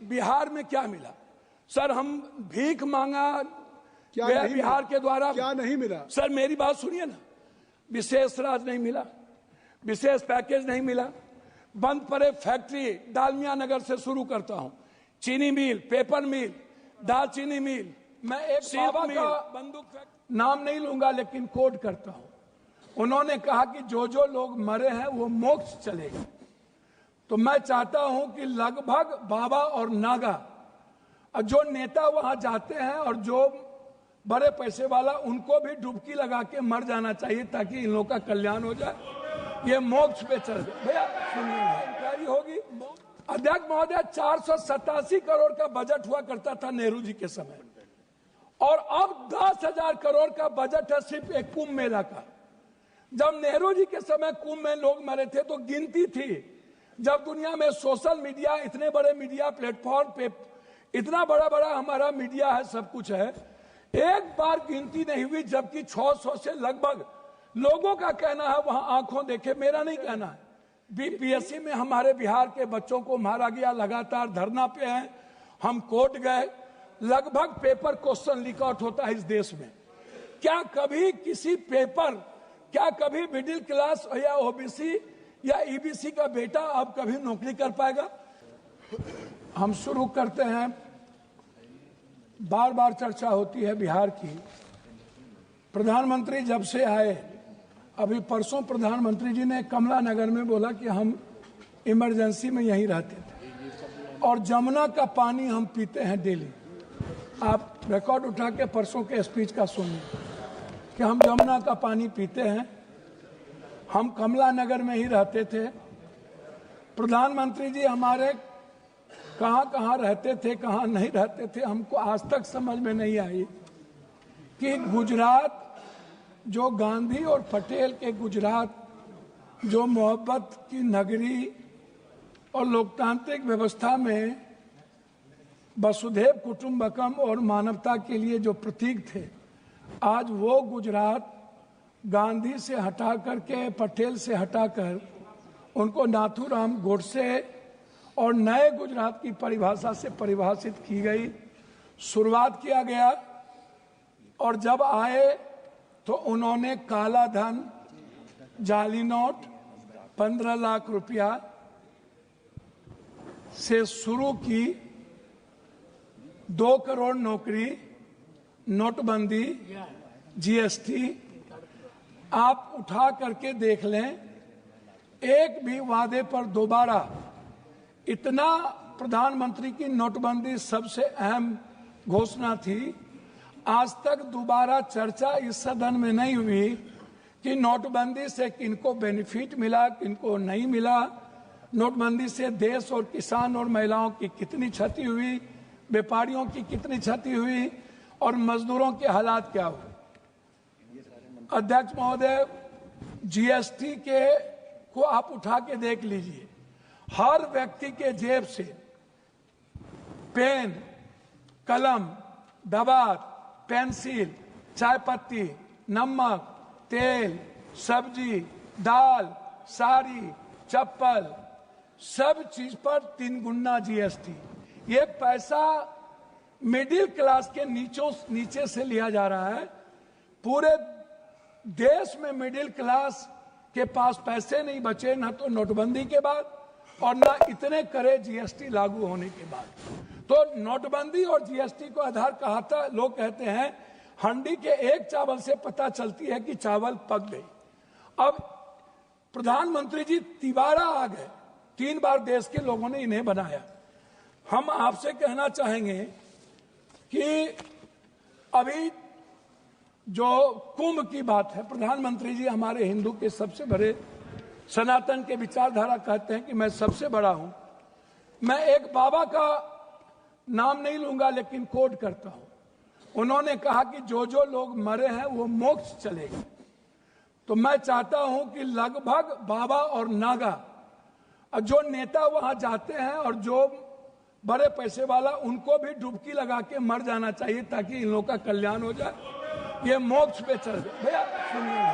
बिहार में क्या मिला? सर हम भीख मांगा क्या गया नहीं बिहार मिला? के द्वारा, क्या नहीं मिला? सर मेरी बात सुनिए ना, विशेष राज नहीं मिला, विशेष पैकेज नहीं मिला, बंद पड़े फैक्ट्री डालमिया नगर से शुरू करता हूं, चीनी मिल, पेपर मिल, दालचीनी मिल, मैं एक बाबा का बंदूक नाम नहीं लूंगा लेकिन कोट करता हूं, उन्होंने कहा कि जो जो लोग मरे हैं वो मोक्ष चलेगा। तो मैं चाहता हूं कि लगभग बाबा और नागा और जो नेता वहां जाते हैं और जो बड़े पैसे वाला, उनको भी डुबकी लगा के मर जाना चाहिए ताकि इन लोगों का कल्याण हो जाए, ये मोक्ष पे चल जाए। भैया सुनिए, इंक्वायरी होगी। अध्यक्ष महोदय, 487 करोड़ का बजट हुआ करता था नेहरू जी के समय, और अब 10,000 करोड़ का बजट है सिर्फ एक कुंभ मेला का। जब नेहरू जी के समय कुंभ में लोग मरे थे तो गिनती थी। जब दुनिया में सोशल मीडिया, इतने बड़े मीडिया प्लेटफॉर्म पे इतना बड़ा बड़ा हमारा मीडिया है, सब कुछ है, एक बार गिनती नहीं हुई, जबकि 600 से लगभग लोगों का कहना है वहां आंखों देखे, मेरा नहीं कहना है। बीपीएससी में हमारे बिहार के बच्चों को मारा गया, लगातार धरना पे हैं, हम कोर्ट गए, लगभग पेपर क्वेश्चन लीक आउट होता है इस देश में। क्या कभी किसी पेपर, क्या कभी मिडिल क्लास या ओबीसी या ईबीसी का बेटा अब कभी नौकरी कर पाएगा? हम शुरू करते हैं, बार बार चर्चा होती है बिहार की। प्रधानमंत्री जब से आए, अभी परसों प्रधानमंत्री जी ने कमला नगर में बोला कि हम इमरजेंसी में यहीं रहते थे और जमुना का पानी हम पीते हैं डेली। आप रिकॉर्ड उठा के परसों के स्पीच का सुनिए कि हम जमुना का पानी पीते हैं, हम कमला नगर में ही रहते थे। प्रधानमंत्री जी हमारे कहाँ कहाँ रहते थे, कहाँ नहीं रहते थे, हमको आज तक समझ में नहीं आई कि गुजरात, जो गांधी और पटेल के गुजरात, जो मोहब्बत की नगरी और लोकतांत्रिक व्यवस्था में वसुधैव कुटुंबकम और मानवता के लिए जो प्रतीक थे, आज वो गुजरात गांधी से हटा करके, पटेल से हटाकर उनको नाथूराम गोडसे और नए गुजरात की परिभाषा से परिभाषित की गई। शुरुआत किया गया और जब आए तो उन्होंने काला धन, जाली नोट, 15 लाख रुपया से शुरू की, 2 करोड़ नौकरी, नोटबंदी, जीएसटी, आप उठा करके देख लें, एक भी वादे पर दोबारा, इतना प्रधानमंत्री की नोटबंदी सबसे अहम घोषणा थी, आज तक दोबारा चर्चा इस सदन में नहीं हुई कि नोटबंदी से किनको बेनिफिट मिला, किनको नहीं मिला, नोटबंदी से देश और किसान और महिलाओं की कितनी क्षति हुई, व्यापारियों की कितनी क्षति हुई और मजदूरों के हालात क्या हुए। अध्यक्ष महोदय, जीएसटी के को आप उठा के देख लीजिए, हर व्यक्ति के जेब से पेन, कलम, दवात, पेंसिल, चाय पत्ती, नमक, तेल, सब्जी, दाल, साड़ी, चप्पल, सब चीज पर 3 गुना जीएसटी। ये पैसा मिडिल क्लास के नीचे से लिया जा रहा है। पूरे देश में मिडिल क्लास के पास पैसे नहीं बचे, ना तो नोटबंदी के बाद और ना इतने करे जीएसटी लागू होने के बाद। तो नोटबंदी और जीएसटी को आधार कहा था, लोग कहते हैं हंडी के एक चावल से पता चलती है कि चावल पक गई। अब प्रधानमंत्री जी तिबारा आ गए, 3 बार देश के लोगों ने इन्हें बनाया। हम आपसे कहना चाहेंगे कि अभी जो कुंभ की बात है, प्रधानमंत्री जी हमारे हिंदू के सबसे बड़े, सनातन के विचारधारा कहते हैं कि मैं सबसे बड़ा हूं। मैं एक बाबा का नाम नहीं लूंगा लेकिन कोट करता हूं। उन्होंने कहा कि जो जो लोग मरे हैं वो मोक्ष चलेगा। तो मैं चाहता हूं कि लगभग बाबा और नागा और जो नेता वहां जाते हैं और जो बड़े पैसे वाला, उनको भी डुबकी लगा के मर जाना चाहिए ताकि इन लोगों का कल्याण हो जाए, ये मोक्ष पे चल जाए। भैया सुनिए,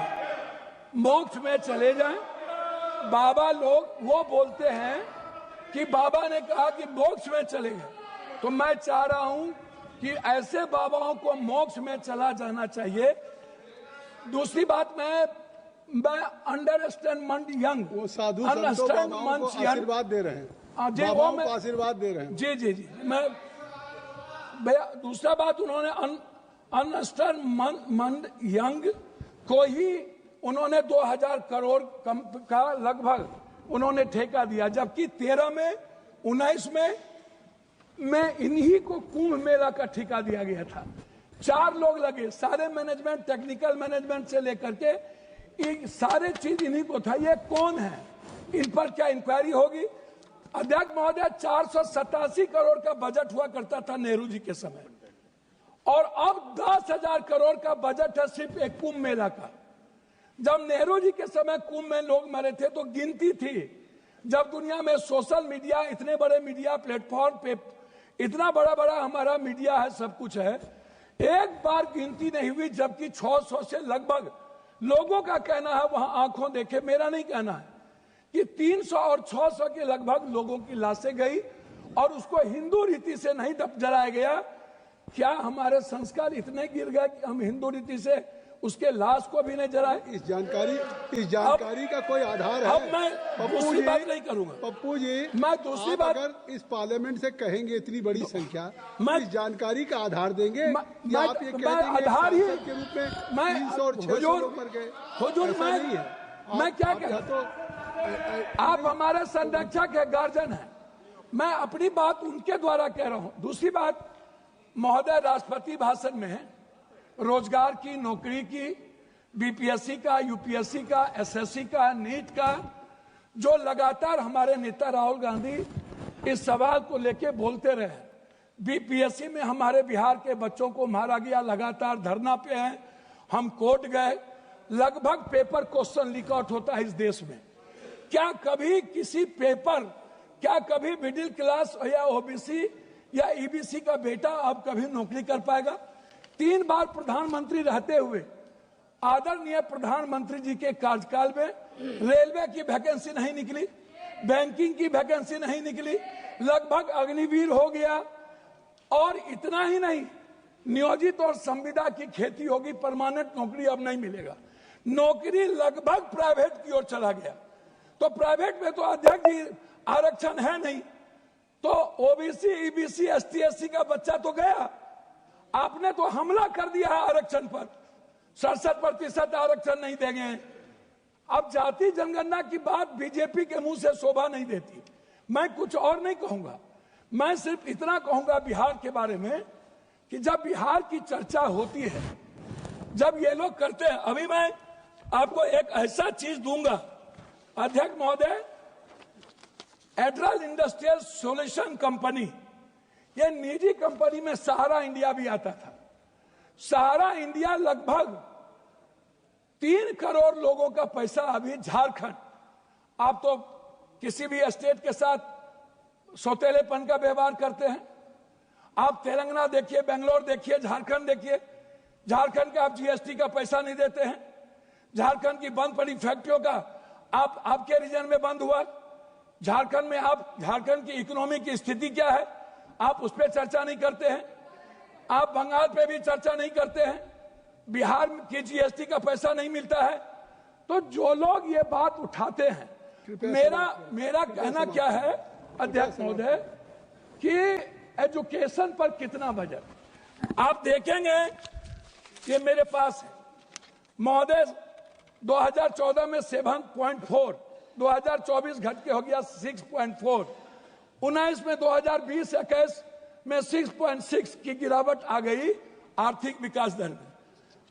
मोक्ष में चले जाएं। बाबा लोग वो बोलते हैं कि बाबा ने कहा कि मोक्ष में चले गए, तो मैं चाह रहा हूं कि ऐसे बाबाओं को मोक्ष में चला जाना चाहिए। दूसरी बात, मैं अंडरस्टैंड मंड यंग, वो साधु संतों बाबाओं को आशीर्वाद दे रहे हैं, बाबाओं को आशीर्वाद दे रहे हैं। जी जी जी, मैं दूसरा बात, उन्होंने अंडरस्टैंड मंड यंग को ही उन्होंने 2000 करोड़ का लगभग उन्होंने ठेका दिया, जबकि 13 में 19 में इन्हीं को कुंभ मेला का ठेका दिया गया था। 4 लोग लगे, सारे मैनेजमेंट, टेक्निकल मैनेजमेंट से लेकर के सारे चीज इन्हीं को था। ये कौन है, इन पर क्या इंक्वायरी होगी? अध्यक्ष महोदय, 487 करोड़ का बजट हुआ करता था नेहरू जी के समय, और अब 10,000 करोड़ का बजट है सिर्फ एक कुंभ मेला का। जब नेहरू जी के समय कुंभ में लोग मरे थे तो गिनती थी। जब दुनिया में सोशल मीडिया, इतने बड़े मीडिया प्लेटफॉर्म पे इतना बड़ा बड़ा हमारा मीडिया है, सब कुछ है, एक बार गिनती नहीं हुई, जबकि 600 से लगभग लोगों का कहना है, वहां आंखों देखे, मेरा नहीं कहना है, कि 300 और 600 के लगभग लोगों की लाशें गई और उसको हिंदू रीति से नहीं जलाया गया। क्या हमारे संस्कार इतने गिर गए कि हम हिंदू रीति से उसके लाश को भी नहीं जलाए? इस जानकारी का कोई आधार है? अब मैं दूसरी बात नहीं करूंगा। पप्पू जी, मैं दूसरी बात, अगर इस पार्लियामेंट से कहेंगे इतनी बड़ी संख्या, मैं इस जानकारी का आधार देंगे, या आप ये कह देंगे आधार ही के रूप में 300 और 600 पर गए? हुजूर, मैं क्या कह, आप हमारे संरक्षक है, गार्जियन है, मैं अपनी बात उनके द्वारा कह रहा हूं। दूसरी बात, महोदय राष्ट्रपति भाषण में रोजगार की, नौकरी की, बीपीएससी का, यूपीएससी का, एसएससी का, नीट का, जो लगातार हमारे नेता राहुल गांधी इस सवाल को लेके बोलते रहे। बीपीएससी में हमारे बिहार के बच्चों को मारा गया, लगातार धरना पे हैं, हम कोर्ट गए, लगभग पेपर क्वेश्चन लीक आउट होता है इस देश में। क्या कभी किसी पेपर, क्या कभी मिडिल क्लास या ओबीसी या ईबीसी का बेटा अब कभी नौकरी कर पाएगा? 3 बार प्रधानमंत्री रहते हुए आदरणीय प्रधानमंत्री जी के कार्यकाल में रेलवे की वैकेंसी नहीं निकली, बैंकिंग की वैकेंसी नहीं निकली, लगभग अग्निवीर हो गया। और इतना ही नहीं, नियोजित और संविदा की खेती होगी, परमानेंट नौकरी अब नहीं मिलेगा, नौकरी लगभग प्राइवेट की ओर चला गया। तो प्राइवेट में तो अध्यक्ष जी आरक्षण है नहीं, तो ओबीसी, ईबीसी, एसटी, एससी का बच्चा तो गया। आपने तो हमला कर दिया है आरक्षण पर, 67% आरक्षण नहीं देंगे। अब जाति जनगणना की बात बीजेपी के मुंह से शोभा नहीं देती। मैं कुछ और नहीं कहूंगा, मैं सिर्फ इतना कहूंगा बिहार के बारे में कि जब बिहार की चर्चा होती है, जब ये लोग करते हैं, अभी मैं आपको एक ऐसा चीज दूंगा अध्यक्ष महोदय, एड्रल इंडस्ट्रियल सॉल्यूशन कंपनी, ये निजी कंपनी में सहारा इंडिया भी आता था। सहारा इंडिया लगभग 3 करोड़ लोगों का पैसा अभी झारखंड, आप तो किसी भी स्टेट के साथ सौतेलेपन का व्यवहार करते हैं। आप तेलंगाना देखिए, बेंगलोर देखिए, झारखंड देखिए, झारखंड का आप जीएसटी का पैसा नहीं देते हैं। झारखंड की बंद पड़ी फैक्ट्रियों का आपके रीजन में बंद हुआ। झारखंड में आप, झारखंड की इकोनॉमी की स्थिति क्या है, आप उस पर चर्चा नहीं करते हैं। आप बंगाल पे भी चर्चा नहीं करते हैं। बिहार की जीएसटी का पैसा नहीं मिलता है। तो जो लोग ये बात उठाते हैं, मेरा कहना क्या है अध्यक्ष महोदय, कि एजुकेशन पर कितना बजट आप देखेंगे, ये मेरे पास है महोदय, 2014 में 7.4, 2024 घट के हो गया 6.4, 19 में 2020-21 में 6.6 की गिरावट आ गई आर्थिक विकास दर में।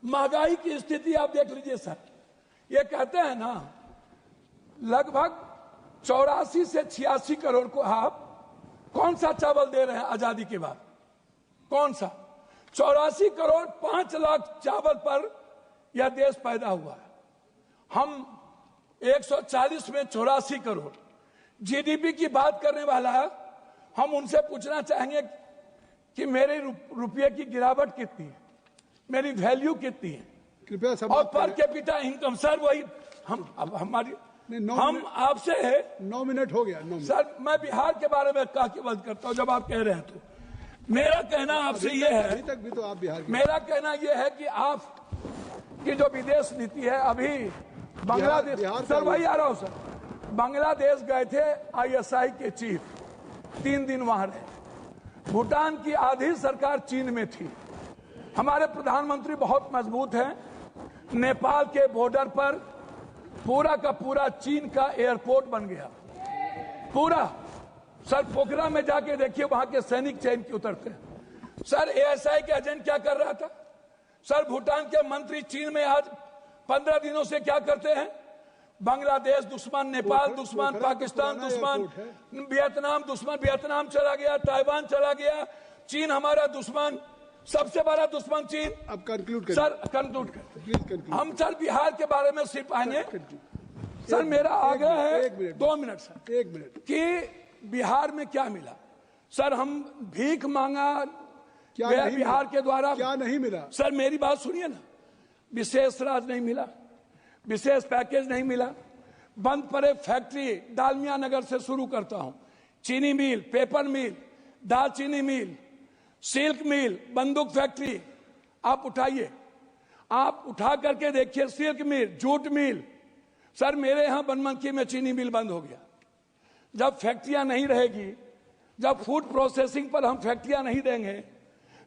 महंगाई की स्थिति आप देख लीजिए सर, ये कहते हैं ना लगभग 84 से 86 करोड़ को आप कौन सा चावल दे रहे हैं आजादी के बाद, कौन सा? 84 करोड़ 5 लाख चावल पर यह देश पैदा हुआ है। हम 140 में 84 करोड़ जीडीपी की बात करने वाला है। हम उनसे पूछना चाहेंगे कि मेरे रुपये की गिरावट कितनी है, मेरी वैल्यू कितनी है, कृपया और पर कैपिटा इनकम, सर वही हम, अब हमारी नहीं, 9 हम मिनट- आपसे 9 मिनट हो गया, 9 मिनट। सर मैं बिहार के बारे में कहा कि बात करता हूं जब आप कह रहे हैं तो मेरा कहना आपसे ये है, अभी तक भी तो आप बिहार के मेरा कहना यह है कि आप की जो विदेश नीति है अभी बांग्लादेश, बिहार सर का- वही आ रहा हूं सर, बांग्लादेश गए थे आईएसआई के चीफ, 3 दिन वहां रहे। भूटान की आधी सरकार चीन में थी। हमारे प्रधानमंत्री बहुत मजबूत हैं। नेपाल के बॉर्डर पर पूरा का पूरा चीन का एयरपोर्ट बन गया, पूरा। सर पोखरा में जाके देखिए, वहां के सैनिक चैन की उतरते हैं। सर एएसआई के एजेंट क्या कर रहा था? सर भूटान के मंत्री चीन में आज 15 दिनों से क्या करते हैं? बांग्लादेश दुश्मन, नेपाल दुश्मन, पाकिस्तान दुश्मन, वियतनाम दुश्मन, वियतनाम चला गया, ताइवान चला गया, चीन हमारा दुश्मन, सबसे बड़ा दुश्मन चीन। अब कंक्लूड करिए सर कंक्लूड करते प्लीज, कंक्लूड। हम सर बिहार के बारे में सिर्फ आएंगे। सर मेरा आग्रह है, 1 मिनट 2 मिनट सर, 1 मिनट। कि बिहार में क्या मिला? सर हम भीख मांगा क्या गया नहीं बिहार मिला? के द्वारा, क्या नहीं मिला? सर मेरी बात सुनिए ना, विशेष राज नहीं मिला, विशेष पैकेज नहीं मिला, बंद पड़े फैक्ट्री, डालमिया नगर से शुरू करता हूं, चीनी मिल, पेपर मिल, दालचीनी मिल, सिल्क मिल, बंदूक फैक्ट्री, आप उठाइए, आप उठा करके देखिए, सिल्क मिल, जूट मिल। सर मेरे यहां बनमनखी में चीनी मिल बंद हो गया। जब फैक्ट्रियां नहीं रहेगी, जब फूड प्रोसेसिंग पर हम फैक्ट्रियां नहीं देंगे,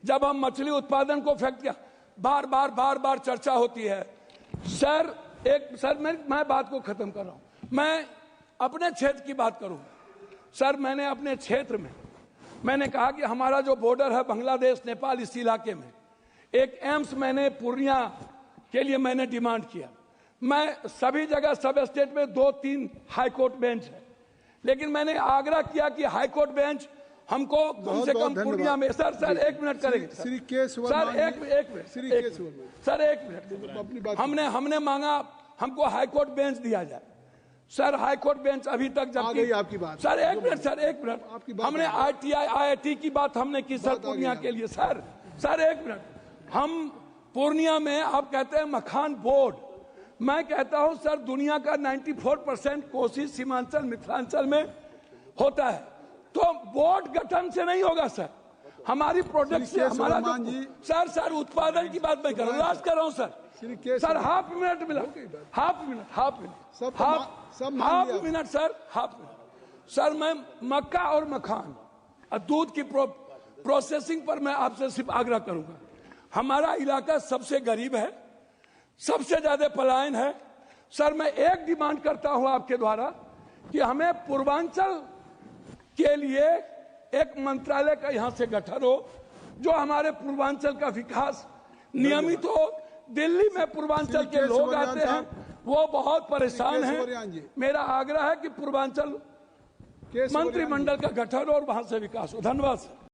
जब हम मछली उत्पादन को फैक्ट्रियां, बार बार चर्चा होती है। सर मैं बात को खत्म कर रहा हूं, मैं अपने क्षेत्र की बात करूं। सर मैंने अपने क्षेत्र में मैंने कहा कि हमारा जो बॉर्डर है बांग्लादेश नेपाल, इस इलाके में एक एम्स मैंने पूर्णिया के लिए मैंने डिमांड किया। मैं सभी जगह सब स्टेट में 2-3 हाई कोर्ट बेंच है, लेकिन मैंने आग्रह किया कि हाई कोर्ट बेंच हमको कम से कम पूर्णिया में। सर 1 मिनट करेंगे श्री के सर, सुवर्णा एक मिनट श्री के सुवर्णा सर, 1 मिनट। अपनी बात हमने मांगा हमको हाई कोर्ट बेंच दिया जाए। सर हाई कोर्ट बेंच अभी तक जब आ गई आपकी बात। सर 1 मिनट सर, 1 आपकी मिनट, बात हमने ITI IIT की बात हमने की सर बात आ पूर्णिया गई के लिए। सर 1 मिनट, हम पूर्णिया में आप कहते हैं मखान बोर्ड, मैं कहता हूं सर दुनिया का 94% कोशिश सीमांचल मिथिलांचल में होता है, तो बोर्ड गठन से नहीं होगा सर। हमारी प्रोडक्ट से हमारा सर उत्पादन की बात मैं कर रहा हूँ, लास्ट कर रहा हूँ सर, हाफ मिनट मिला, हाफ मिनट सर, मैं मक्का और मखान और दूध की प्रोसेसिंग पर मैं आपसे सिर्फ आग्रह करूंगा। हमारा इलाका सबसे गरीब है, सबसे ज्यादा पलायन है। सर मैं एक डिमांड करता हूं आपके द्वारा कि हमें पूर्वांचल के लिए एक मंत्रालय का यहां से गठन हो, जो हमारे पूर्वांचल का विकास नियमित हो। दिल्ली में पूर्वांचल के लोग आते हैं, वो बहुत परेशान हैं। मेरा आग्रह है कि पूर्वांचल मंत्रिमंडल का गठन हो और वहां से विकास हो। धन्यवाद सर।